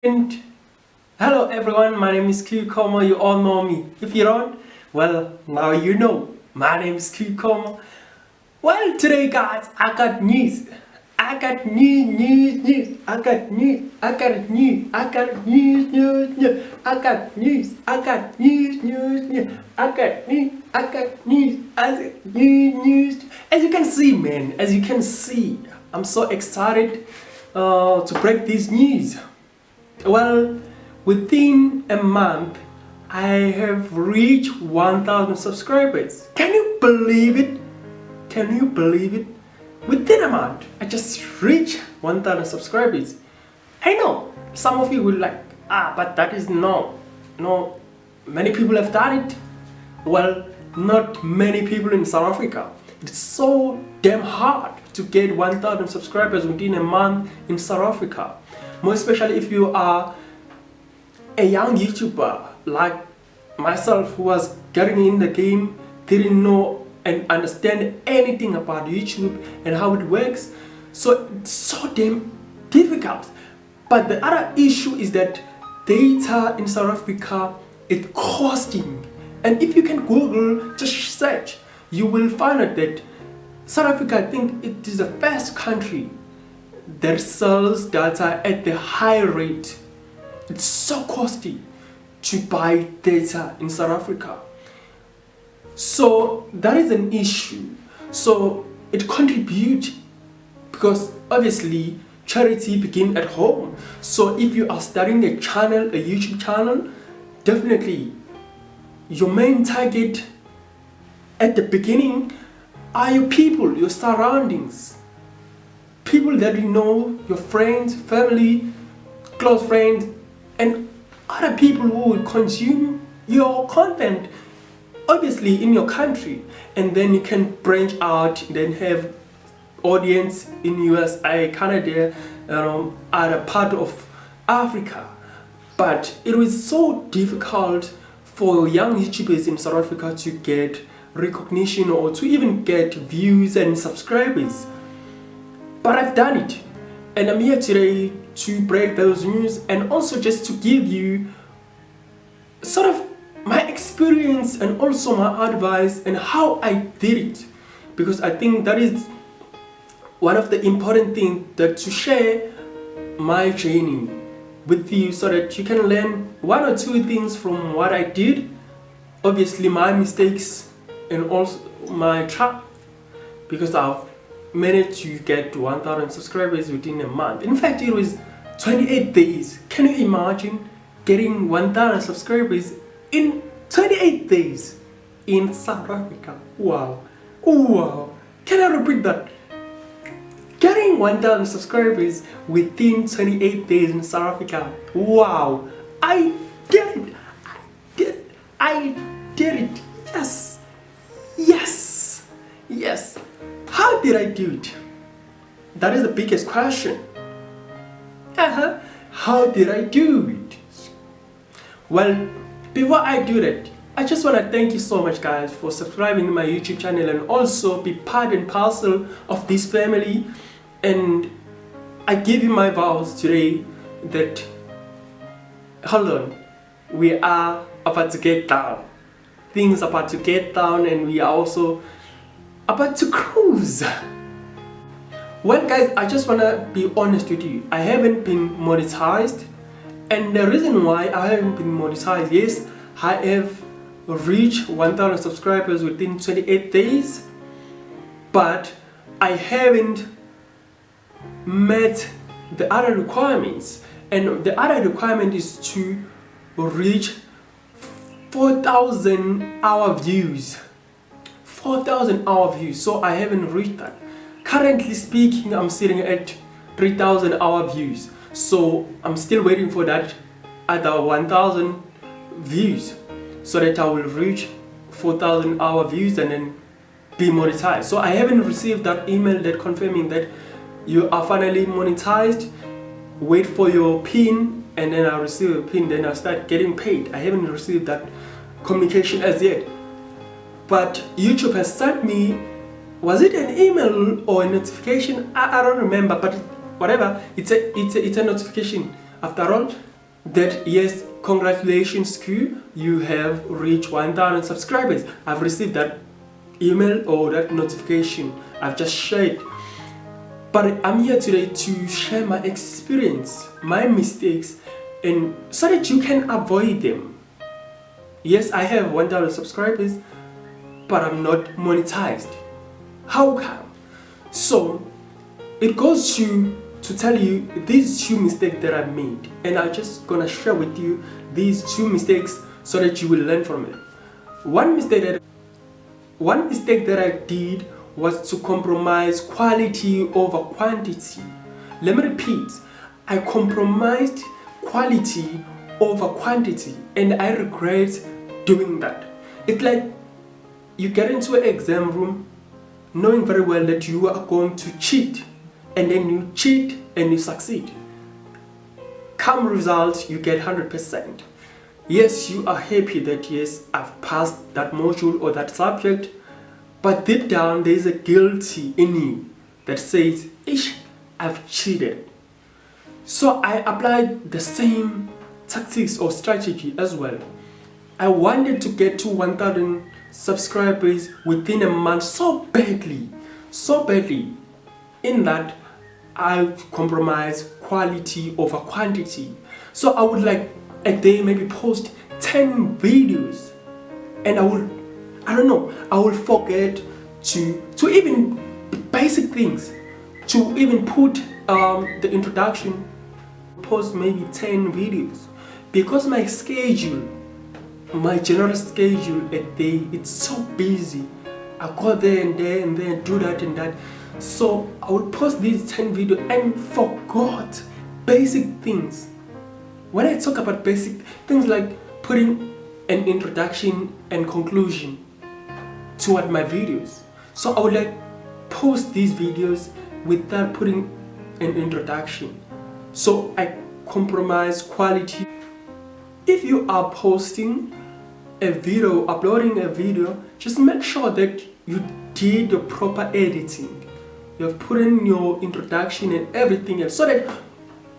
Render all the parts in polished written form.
And hello everyone, my name is Cucumber. You all know me. If you don't, well, now you know. My name is Cucumber. Well, today guys, I got news. I got news. I got news. I got news. I got news. I got news. I got news. I got news. I got news. I got news. As you can see, man, as you can see, I'm so excited to break this news. Well, within a month, I have reached 1,000 subscribers. Can you believe it? Can you believe it? Within a month, I just reached 1,000 subscribers. I know some of you will like, but that is no. Many people have done it. Well, not many people in South Africa. It's so damn hard to get 1,000 subscribers within a month in South Africa. More especially if you are a young YouTuber like myself who was getting in the game, didn't know and understand anything about YouTube and how it works. So it's so damn difficult. But the other issue is that data in South Africa is costing. And if you can Google, just search, you will find out that South Africa, I think it is the first country that sells data at the high rate. It's so costly to buy data in South Africa. So that is an issue. So it contributes because obviously charity begins at home. So if you are starting a channel, a YouTube channel, definitely your main target at the beginning are your people, your surroundings. People that you know, your friends, family, close friends, and other people who will consume your content, obviously in your country. And then you can branch out, then have audience in USA, Canada, other part of Africa. But it was so difficult for young YouTubers in South Africa to get recognition or to even get views and subscribers. But I've done it, and I'm here today to break those news and also just to give you sort of my experience and also my advice and how I did it, because I think that is one of the important things, that to share my journey with you so that you can learn one or two things from what I did, obviously my mistakes and also my trap, because I've managed to get 1,000 subscribers within a month. In fact, it was 28 days. Can you imagine getting 1,000 subscribers in 28 days in South Africa? Wow. Wow. Can I repeat that? Getting 1,000 subscribers within 28 days in South Africa. Wow. I did it. I did it. Yes. How did I do it? That is the biggest question. How did I do it? Well, before I do that, I just want to thank you so much guys for subscribing to my YouTube channel and also be part and parcel of this family. And I give you my vows today that, hold on, we are about to get down. Things are about to get down, and we are also about to cruise. Well guys, I just wanna be honest with you. I haven't been monetized, and the reason why I haven't been monetized, yes, I have reached 1,000 subscribers within 28 days, but I haven't met the other requirements, and the other requirement is to reach 4,000 hour views. 4,000 hour views, so I haven't reached that. Currently speaking, I'm sitting at 3,000 hour views, so I'm still waiting for that other 1,000 views so that I will reach 4,000 hour views and then be monetized. So I haven't received that email that confirming that you are finally monetized. Wait for your pin, and then I'll receive a pin, then I'll start getting paid. I haven't received that communication as yet. But YouTube has sent me, was it an email or a notification? I don't remember, but whatever, it's a notification. After all, that yes, congratulations Q, you have reached 1000 subscribers. I've received that email or that notification. I've just shared. But I'm here today to share my experience, my mistakes, and so that you can avoid them. Yes, I have 1000 subscribers, but I'm not monetized. How come? So it goes to tell you these 2 mistakes that I made, and I'm just gonna share with you these 2 mistakes so that you will learn from it. One mistake that I did was to compromise quality over quantity. Let me repeat, I compromised quality over quantity, and I regret doing that. It's like you get into an exam room knowing very well that you are going to cheat, and then you cheat and you succeed. Come results, you get 100%. Yes, you are happy that yes, I've passed that module or that subject, but deep down there is a guilty in you that says, ish, I've cheated. So I applied the same tactics or strategy as well. I wanted to get to 1000 subscribers within a month so badly, in that I compromised quality over quantity. So I would like a day maybe post 10 videos, and I will forget to even basic things, to even put the introduction, post maybe 10 videos, because my general schedule a day, it's so busy. I go there and there and then do that and that. So I would post these 10 videos and forgot basic things. When I talk about basic things like putting an introduction and conclusion toward my videos. So I would like post these videos without putting an introduction. So I compromise quality. If you are posting a video, uploading a video, just make sure that you did the proper editing. You have put in your introduction and everything else, so that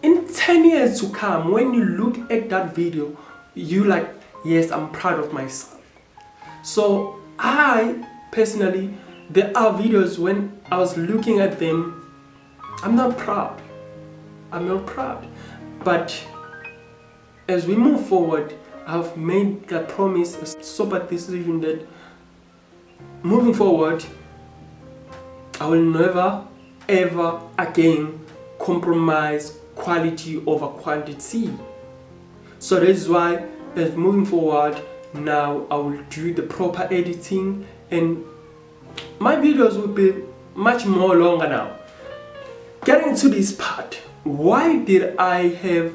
in 10 years to come, when you look at that video, you like, yes, I'm proud of myself. So I personally, there are videos when I was looking at them, I'm not proud. But as we move forward, I've made that promise, a sober decision that moving forward, I will never ever again compromise quality over quantity. So that's why, as moving forward, now I will do the proper editing, and my videos will be much more longer now. Getting to this part, why did I have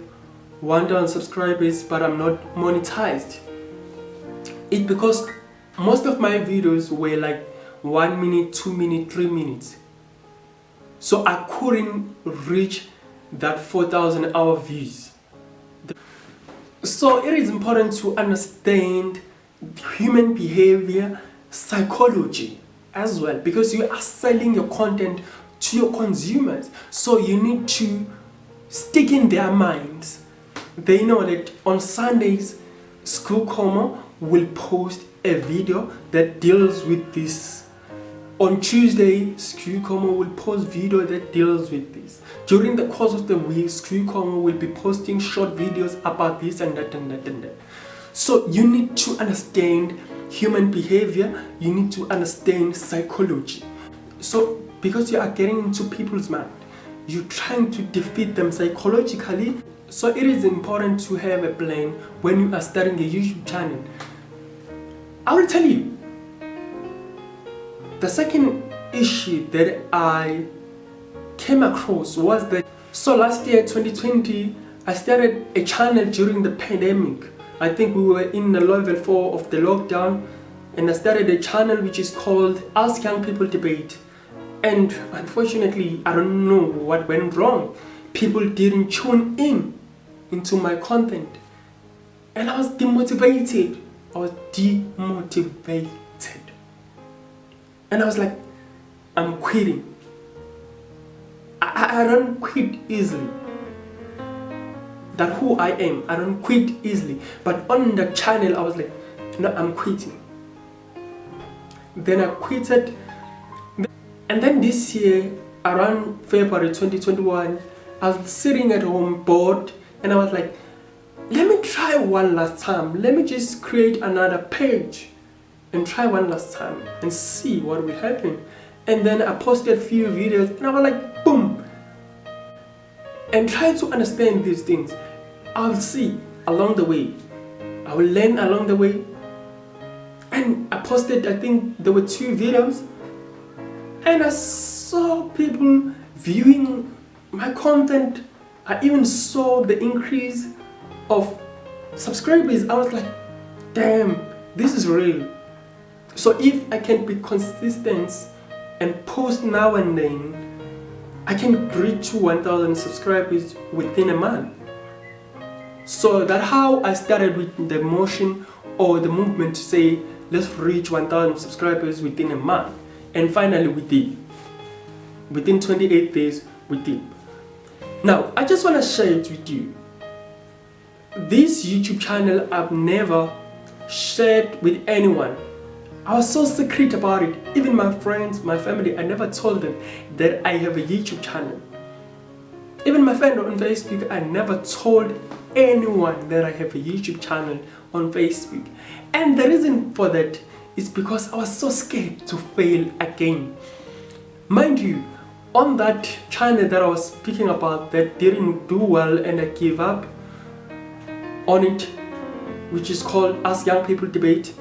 1000 subscribers but I'm not monetized? It's because most of my videos were like 1 minute, 2 minutes, 3 minutes. So I couldn't reach that 4,000 hour views. So it is important to understand human behavior, psychology as well, because you are selling your content to your consumers. So you need to stick in their minds. They know that on Sundays, School Como will post a video that deals with this. On Tuesday, School Como will post video that deals with this. During the course of the week, School Como will be posting short videos about this and that and that and that. So you need to understand human behavior, you need to understand psychology. So because you are getting into people's mind, you're trying to defeat them psychologically. So it is important to have a plan when you are starting a YouTube channel. I will tell you, the second issue that I came across was that, so last year 2020, I started a channel during the pandemic. I think we were in the level 4 of the lockdown, and I started a channel which is called Ask Young People Debate. And unfortunately, I don't know what went wrong. People didn't tune in into my content, and I was demotivated. And I was like, I'm quitting. I don't quit easily. that who I am. I don't quit easily. But on the channel, I was like, no, I'm quitting. Then I quitted. And then this year, around February 2021, I was sitting at home bored, and I was like, let me try one last time. Let me just create another page and try one last time and see what will happen. And then I posted a few videos, and I was like, boom. And try to understand these things. I'll see along the way. I will learn along the way. And I posted, I think there were 2 videos. And I saw people viewing my content. I even saw the increase of subscribers. I was like, damn, this is real. So if I can be consistent and post now and then, I can reach 1,000 subscribers within a month. So that's how I started with the motion or the movement to say, let's reach 1,000 subscribers within a month. And finally we did. Within 28 days, we did. Now, I just want to share it with you. This YouTube channel I've never shared with anyone. I was so secret about it. Even my friends, my family, I never told them that I have a YouTube channel. Even my friend on Facebook, I never told anyone that I have a YouTube channel on Facebook. And the reason for that is because I was so scared to fail again. Mind you, on that channel that I was speaking about that didn't do well and I gave up on it, which is called Ask Young People Debate,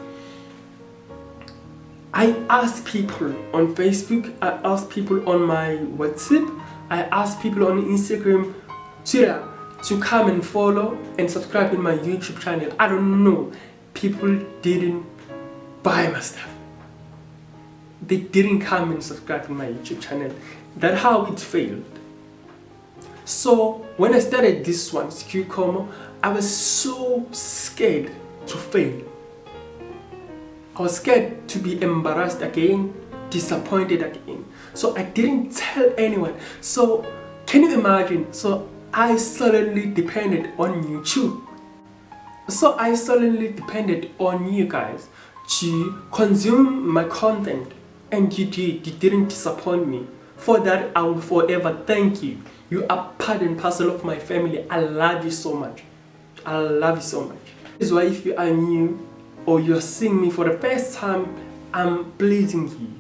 I asked people on Facebook, I asked people on my WhatsApp, I asked people on Instagram, Twitter to come and follow and subscribe in my YouTube channel. I don't know, people didn't buy my stuff. They didn't come and subscribe to my YouTube channel. That's how it failed. So when I started this one, Secure Como, I was so scared to fail. I was scared to be embarrassed again, disappointed again. So I didn't tell anyone. So can you imagine? So I solely depended on YouTube. So I solely depended on you guys to consume my content, and you didn't disappoint me. For that, I will forever thank you. You are part and parcel of my family. I love you so much. I love you so much. This is why if you are new or you're seeing me for the first time, I'm pleasing you.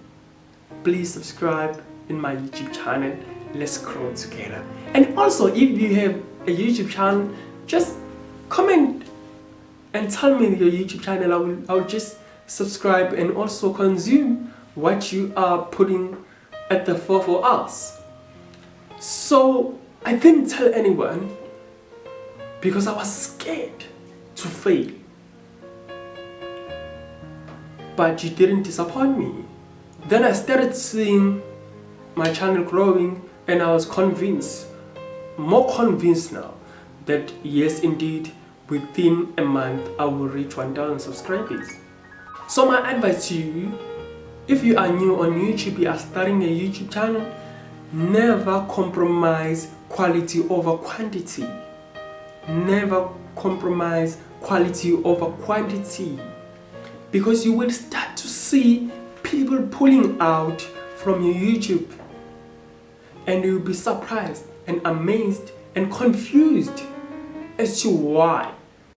Please subscribe in my YouTube channel. Let's grow together. And also, if you have a YouTube channel, just comment and tell me your YouTube channel. I will just subscribe and also consume what you are putting at the fore for us. So I didn't tell anyone because I was scared to fail. But you didn't disappoint me. Then I started seeing my channel growing, and I was convinced, more convinced now, that yes indeed, within a month I will reach 1,000 subscribers. So my advice to you, if you are new on YouTube, you are starting a YouTube channel, never compromise quality over quantity. Never compromise quality over quantity. Because you will start to see people pulling out from your YouTube, and you will be surprised and amazed and confused as to why.